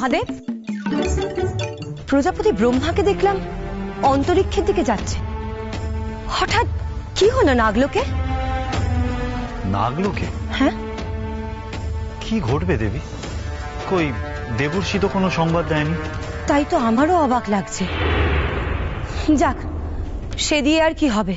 মহাদেব, প্রজাপতি ব্রহ্মাকে দেখলাম অন্তরিক্ষের দিকে যাচ্ছে। হঠাৎ কি হলো নাগলোকে? নাগলোকে? হ্যাঁ। কি ঘটবে দেবী? কই দেবর্ষি তো কোনো সংবাদ দেয়নি। তাই তো আমারও অবাক লাগছে। যাক, সে দিয়ে আর কি হবে,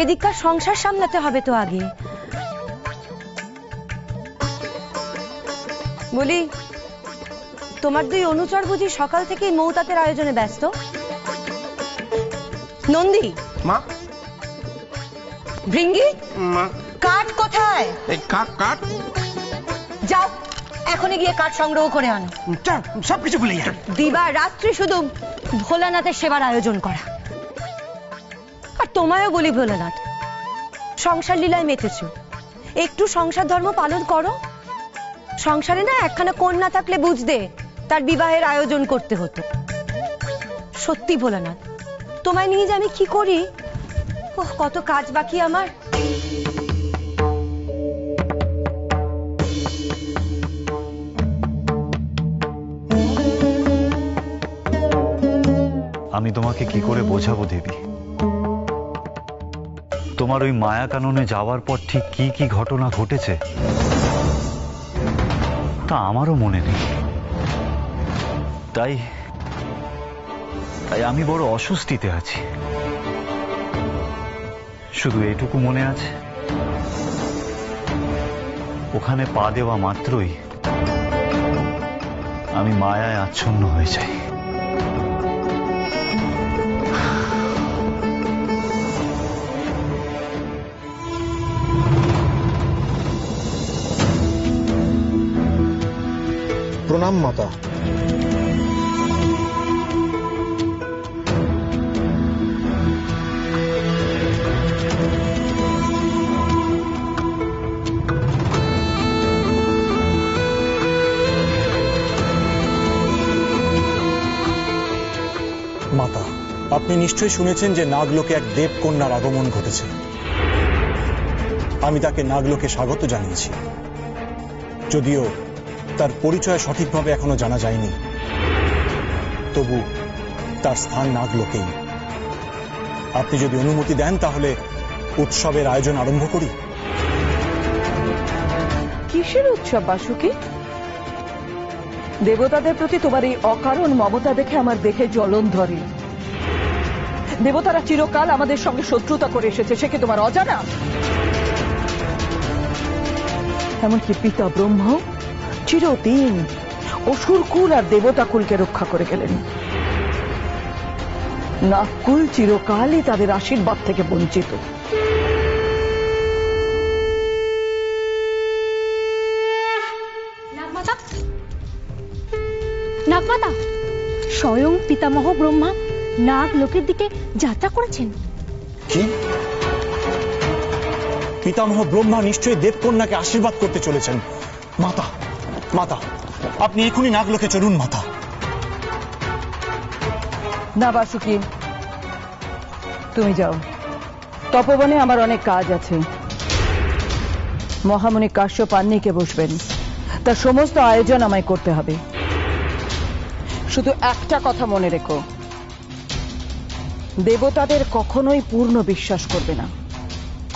এদিককার সংসার সামলাতে হবে তো আগে। বলি, তোমার দুই অনুচর বুঝি সকাল থেকেই মৌতাতের আয়োজনে ব্যস্ত? নন্দী মা, ভৃঙ্গি মা, কাঠ কোথায়? এই কাঠ যাও, এখনই গিয়ে কাঠ সংগ্রহ করে আনো। সবকিছু ভুলে যা। দিবা রাত্রি শুধু ভোলানাথের সেবার আয়োজন করা। আর তোমায়ও বলি ভোলানাথ, সংসার লীলায় মেতেছ, একটু সংসার ধর্ম পালন করো। সংসারে না একখানা কন্যা থাকলে বুঝতে তার বিবাহের আয়োজন করতে হতো। সত্যি ভোলানাথ, তোমায় নিয়ে যে আমি কি করি, ওহ কত কাজ বাকি আমার। আমি তোমাকে কি করে বোঝাবো দেবী? তোমার ওই মায়া কাননে যাওয়ার পর ঠিক কি কি ঘটনা ঘটেছে তা আমারও মনে নেই। তাই আমি বড় অস্বস্তিতে আছি। শুধু এইটুকু মনে আছে, ওখানে পা দেওয়া মাত্রই আমি মায়ায় আচ্ছন্ন হয়ে যাই। প্রণাম মাতা। মাতা, আপনি নিশ্চয়ই শুনেছেন যে নাগলোকে এক দেবকন্যার আগমন ঘটেছে। আমি তাকে নাগলোকে স্বাগত জানিয়েছি, যদিও তার পরিচয় সঠিকভাবে এখনো জানা যায়নি। তবু তার স্থান নাগলোকেই। আপনি যদি অনুমতি দেন তাহলে উৎসবের আয়োজন আরম্ভ করি। কিসের উৎসব বাসুকি? দেবতাদের প্রতি তোমার এই অকারণ মমতা দেখে আমার দেখে জ্বলন ধরে। দেবতারা চিরকাল আমাদের সঙ্গে শত্রুতা করে এসেছে, সে কি তোমার অজানা? এমনকি পিতা ব্রহ্ম চিরদিন অসুরকুল আর দেবতাকুলকে রক্ষা করে গেলেন। নাগকুল চিরকালই তাদের আশীর্বাদ থেকে বঞ্চিত। নাগমাতা, স্বয়ং পিতামহ ব্রহ্মা নাগ লোকের দিকে যাত্রা করেছেন। কি? পিতামহ ব্রহ্মা নিশ্চয়ই দেবকন্যাকে আশীর্বাদ করতে চলেছেন। মাতা, মাতা, আপনি এখনই নাগলোকে চলুন মাতা। না বাসুকি, তুমি যাও। তপবনে আমার অনেক কাজ আছে। মহামুনি কাশ্যপ আন্নিকে বসবেন, তার সমস্ত আয়োজন আমায় করতে হবে। শুধু একটা কথা মনে রেখো, দেবতাদের কখনোই পূর্ণ বিশ্বাস করবে না,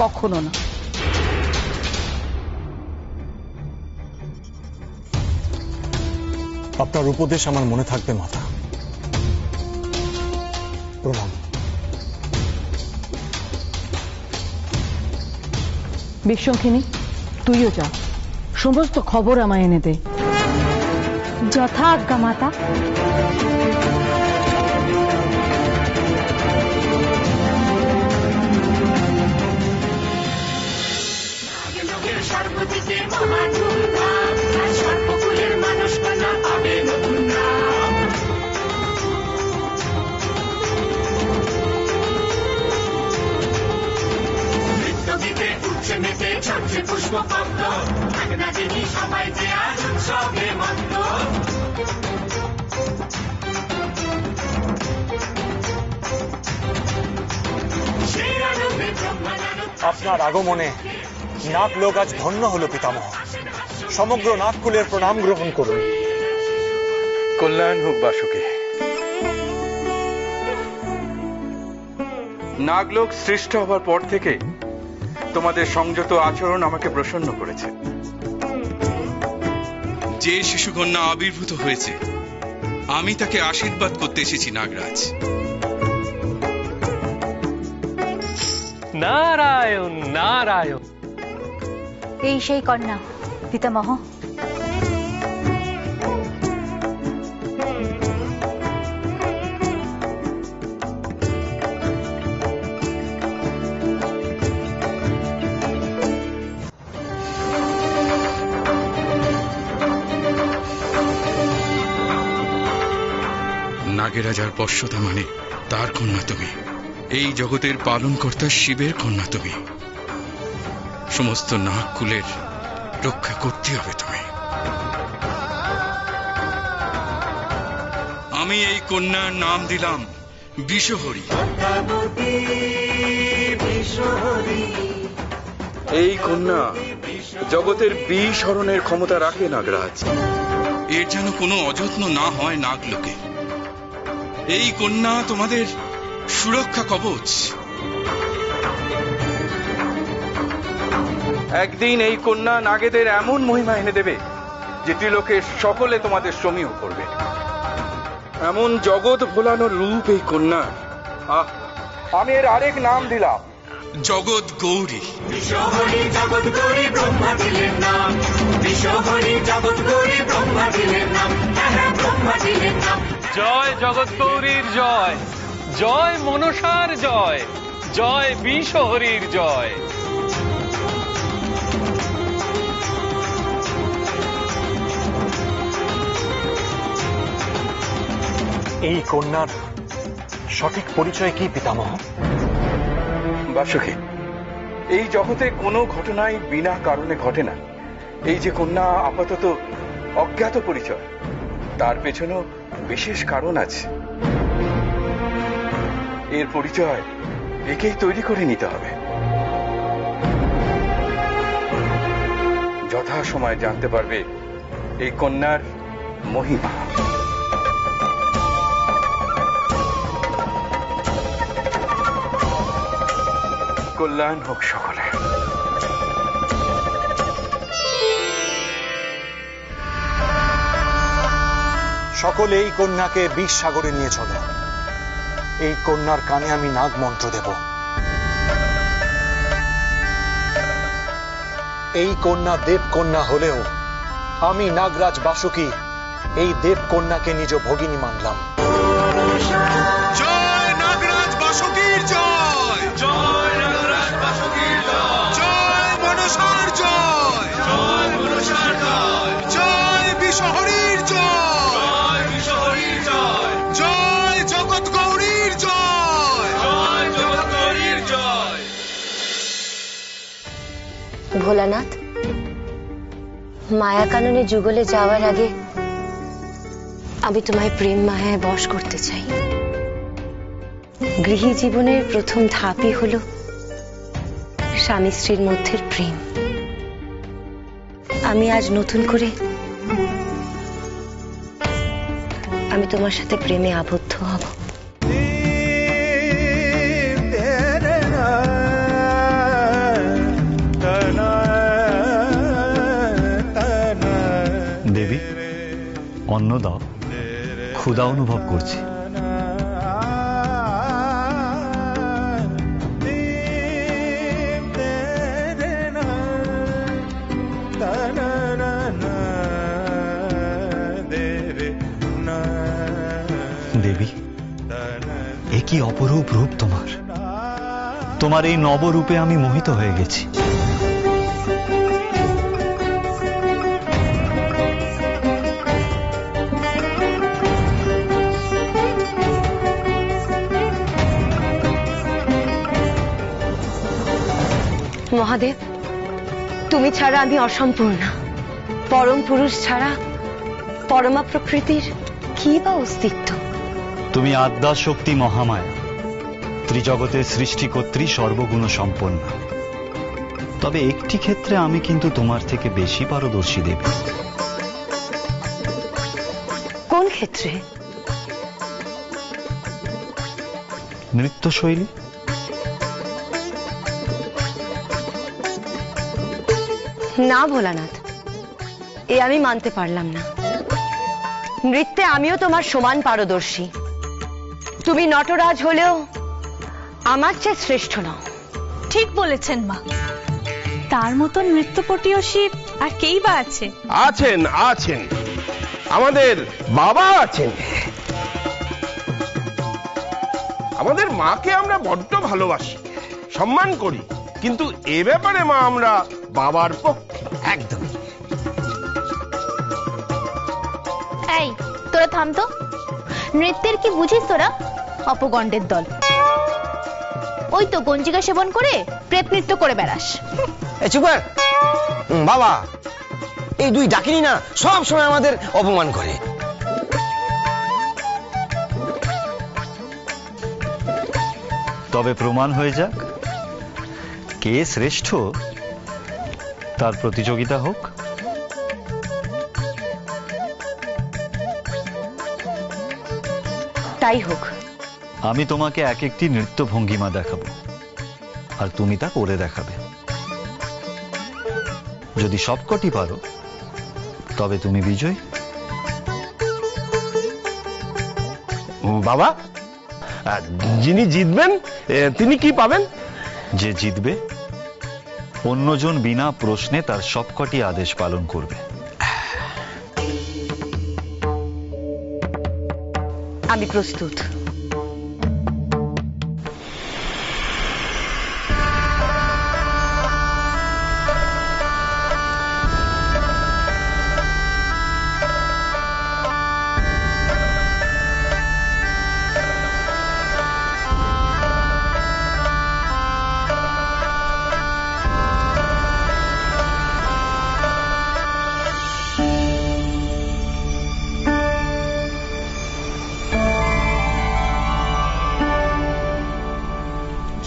কখনো না। আপনার উপদেশ আমার মনে থাকবে মাতা। প্রণাম। বিশ্বঙ্খিনী, তুইও যা, সমস্ত খবর আমায় এনে দে। যথা আজ্ঞা মাতা। আপনার আগমনে নাগলোক আজ ধন্য হল পিতামহ। সমগ্র নাগকুলের প্রণাম গ্রহণ করুন। কল্যাণ হোক বাসুকে। নাগলোক সৃষ্ট হবার পর থেকে তোমাদের সংযত আচরণ আমাকে প্রসন্ন করেছে। যে শিশুকন্যা আবির্ভূত হয়েছে আমি তাকে আশীর্বাদ করতে এসেছি নাগরাজ। নারায়ণ নারায়ণ। এই সেই কন্যা পিতামহ। নাগেরাজার বশ্যতা মানে তার কন্যা তুমি। এই জগতের পালনকর্তা শিবের কন্যা তুমি। সমস্ত নাগ কুলের রক্ষা করতে হবে তুমি। আমি এই কন্যার নাম দিলাম বিষহরী। এই কন্যা জগতের বিষ হরণের ক্ষমতা রাখে নাগরাজ। এর যেন কোনো অযত্ন না হয় নাগলোকে। এই কন্যা তোমাদের সুরক্ষা কবচ। একদিন এই কন্যা নাগেদের এমন মহিমা এনে দেবে যে ত্রিলোকের সকলে তোমাদের সমীহ করবে। এমন জগৎ ভোলানোর রূপ এই কন্যা। আমি এর আরেক নাম দিলাম জগৎ গৌরী। জয় জগৎ গৌরীর জয়, জয় মনসার জয়, জয় বিষহরীর জয়। এই কন্যার সঠিক পরিচয় কি পিতামহ? বাসুকি, এই জগতে কোনো ঘটনাই বিনা কারণে ঘটে না। এই যে কন্যা আপাতত অজ্ঞাত পরিচয়, তার পেছনেও বিশেষ কারণ আছে। এর পরিচয় একেই তৈরি করে নিতে হবে। যথাসময়ে জানতে পারবে এই কন্যার মহিমা। কল্যাণ হোক সকলে। সকলে এই কন্যাকে বিষ সাগরে নিয়ে চলো। এই কন্যার কানে আমি নাগ মন্ত্র দেব। এই কন্যা দেব কন্যা হলেও আমি নাগরাজ বাসুকি এই দেব কন্যাকে নিজ ভগিনী মানলাম। জয় নাগরাজ বাসুকীর জয়, জয় নাগরাজ বাসুকীর জয়, জয় মনসার জয়, জয় মনসার জয়, জয় বিষহরীর জয়, জয় বিষহরীর জয়, জয় জগৎ গৌরীর জয়, জয় জগৎ গৌরীর জয়। ভোলানাথ, মায়া কাননে যুগলে যাওয়ার আগে আমি তোমায় প্রেম মায়ায় বশ করতে চাই। গৃহী জীবনের প্রথম ধাপই হলো স্বামী স্ত্রীর মধ্যে প্রেম। আমি আজ নতুন করে আমি তোমার সাথে প্রেমে আবদ্ধ হব। দেবী, অন্ন দাও, ক্ষুধা অনুভব করছি। দেবী, এ কি অপরূপ রূপ তোমার। তোমার এই নবরূপে আমি মোহিত হয়ে গেছি। মহাদেব, তুমি ছাড়া আমি অসম্পূর্ণ। পরম পুরুষ ছাড়া পরমা প্রকৃতির কি বা অস্তিত্ব? তুমি আদ্যা শক্তি মহামায়া, ত্রিজগতের সৃষ্টিকর্ত্রী, সর্বগুণ সম্পন্ন। তবে একটি ক্ষেত্রে আমি কিন্তু তোমার থেকে বেশি পারদর্শী দেবী। কোন ক্ষেত্রে। নৃত্যশৈলী? না ভোলানাথ, এ আমি মানতে পারলাম না। নৃত্যে আমিও তোমার সমান পারদর্শী। তুমি নটরাজ হলেও আমার চেয়ে শ্রেষ্ঠ নও। ঠিক বলেছেন মা, তার মতো নৃত্যপটীয়সী আর কেই বা আছে? আছেন আছেন, আমাদের বাবা আছেন। আমাদের মাকে আমরা বড্ড ভালোবাসি, সম্মান করি, কিন্তু এ ব্যাপারে মা আমরা বাবার পক্ষে। একদম। এই তোরা থাম তো, নৃত্যের কি বুঝিস তোরা? অপগণ্ডের দল। ওই তো গঞ্জিকা সেবন করে প্রেত নৃত্য করে বেড়াস। চুপ কর বাবা, এই দুই ডাকিনি না সব সময় আমাদের অপমান করে। তবে প্রমাণ হয়ে যাক কে শ্রেষ্ঠ, তার প্রতিযোগিতা হোক। তাই হোক। আমি তোমাকে এক একটি নৃত্য ভঙ্গিমা দেখাবো, আর তুমি তা করে দেখাবে। যদি সবকটি পারো তবে তুমি বিজয়ী। বাবা, যিনি জিতবেন তিনি কি পাবেন? যে জিতবে অন্যজন বিনা প্রশ্নে তার সবকটি আদেশ পালন করবে। আমি প্রস্তুত।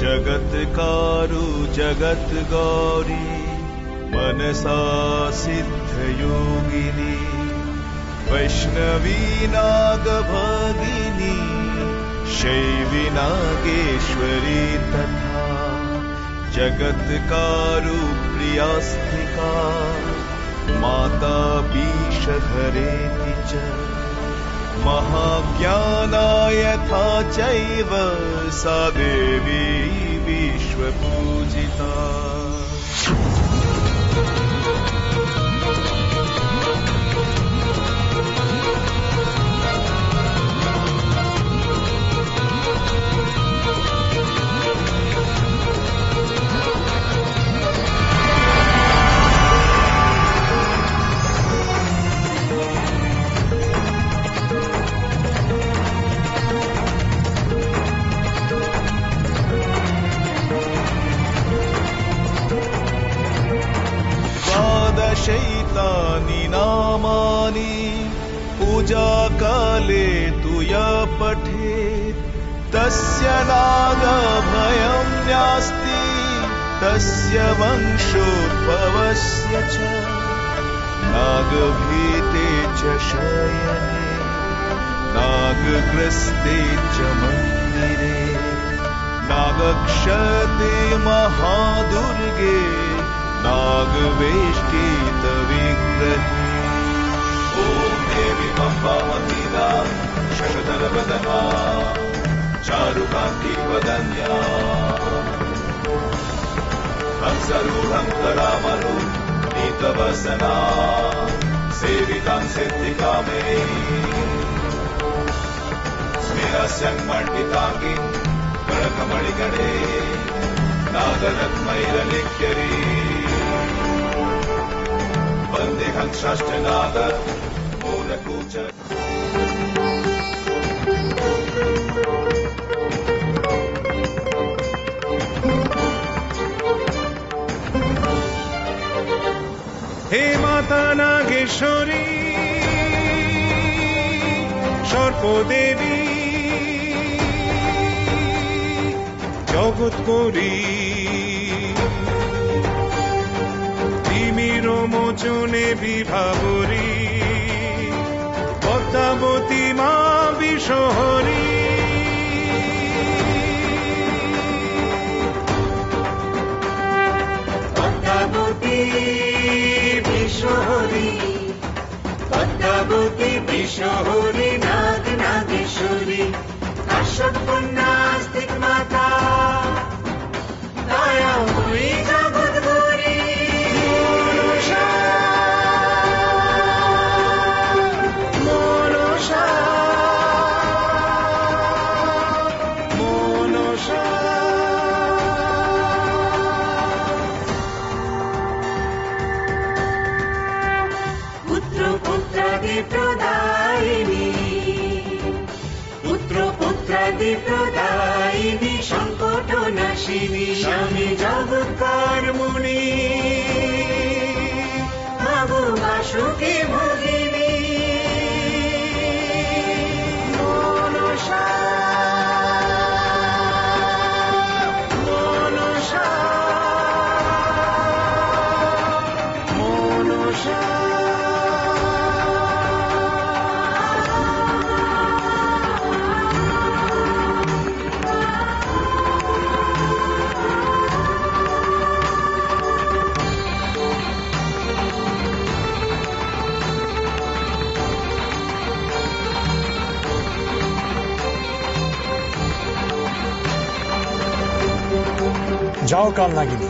जगत्कारु जगत् गौरी मनसा सिद्ध योगिनी वैष्णवी नाग भगिनी शैवी नागेश्वरी तथा जगत्कारु प्रियास्तिका माता बीषधरेति च महाज्ञाना यथा चैव सा देवी विश्वपूजिता। शैतानि नामानि पूजा काले तु य पठेत् तस्य नागभयं नास्ति तस्य वंशोद्भवस्य च नागभीते च शयने नागग्रस्ते च मन्दिरे नागक्षते महादुर्गे नागवेष्टित विग्रहे। ॐ देवी पम्पावतीदा शशधरवदना चारुकान्ति वदन्या हंसरूढं करामनु नीतवसना सेवितां सिद्धिकामे स्मिरस्यं मण्डिताङ्गिं कनकमणिगणे नागरत्नैरलिख्यरी वन्देहं षष्ठनाद मूलकूच। हे माता नागेश्वरी सर्पदेवी জগৎকরী তিমির মোচনে বিভাবরী পদ্মা পদ্মাবতী মা বিশহরী পদ্মাবতী বিশহরী পদ্মাবতী বিশহরী নাগ নাগেশ্বরী কাশ্যপ কন্যা আস্তিক মাতা দয়াময়ী জগৎগৌরী মনসা মনসা মনসা পুত্র পুত্রাদি প্রদায়িনী পুত্র পুত্রাদি প্রদায়িনী সংকট নাশিনী স্বামী জগৎকারমণি বাবু বাসুকি ভগিনী মনসা মনসা মনসা যাও কাল নাগিনী,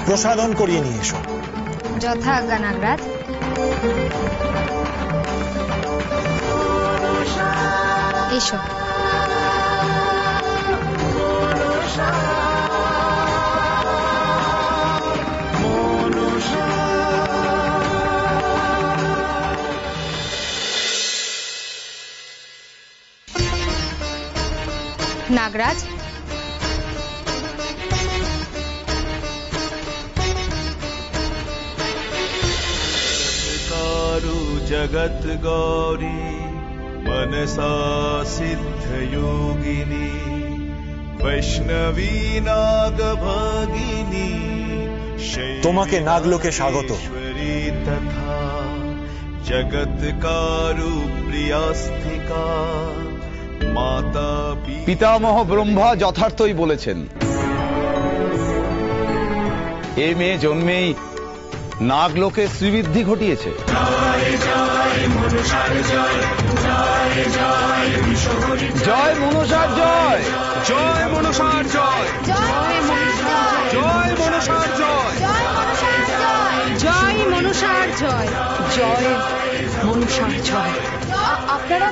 প্রসাদন করিয়ে নিয়ে এসো। যথাজ্ঞা নাগরাজ। এসো। নাগরাজ, जगत गौरी मनसा सिद्ध योगिनी वैष्णवी नाग भगिनी তোমাকে নাগলোকে স্বাগত। तथा जगत कारू प्रियास्तिका माता পিতামহ ব্রহ্মা যথার্থই বলেছেন। এ মেয়ে জন্মেই নাগলোকে শ্রীবৃদ্ধি ঘটিয়েছে। জয় মনসার জয়, জয় মনসার জয়, জয় মনসার জয়, জয় মনসার জয় মনসার জয়, জয় মনসার জয়, জয় মনসার জয়। আপনারা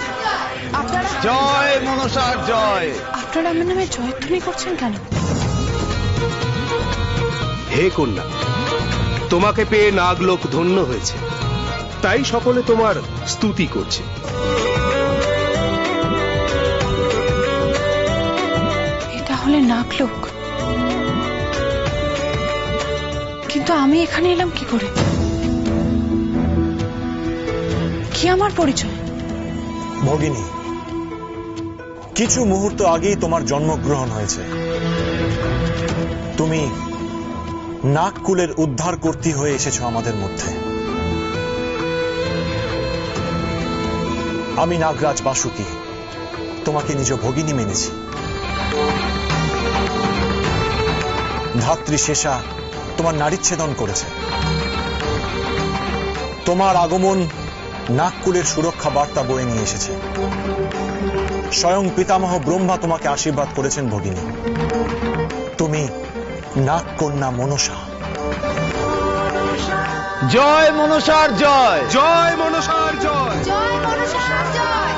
আপনারা জয় মনসার জয়। আপনারা আমার নামে জয়ধ্বনি করছেন কেন? হে কন্যা, তোমাকে পেয়ে নাগলোক ধন্য হয়েছে, তাই সকলে তোমার স্তুতি করছে। এটা হলে নাগলোক, কিন্তু আমি এখানে এলাম কি করে? কি আমার পরিচয়? ভগিনী, কিছু মুহূর্ত আগেই তোমার জন্মগ্রহণ হয়েছে। তুমি নাগকুলের উদ্ধার কর্তী হয়ে এসেছো আমাদের মধ্যে। আমি নাগরাজ বাসুকি তোমাকে নিজ ভগিনী মেনেছি। ধাত্রী শেষা তোমার নারীচ্ছেদন করেছে। তোমার আগমন নাগকুলের সুরক্ষা বার্তা বয়ে নিয়ে এসেছে। স্বয়ং পিতামহ ব্রহ্মা তোমাকে আশীর্বাদ করেছেন ভগিনী। তুমি নাগ কন্যা মনসা। জয় মনসার জয়, জয় মনসার জয়, জয় মনসার জয়।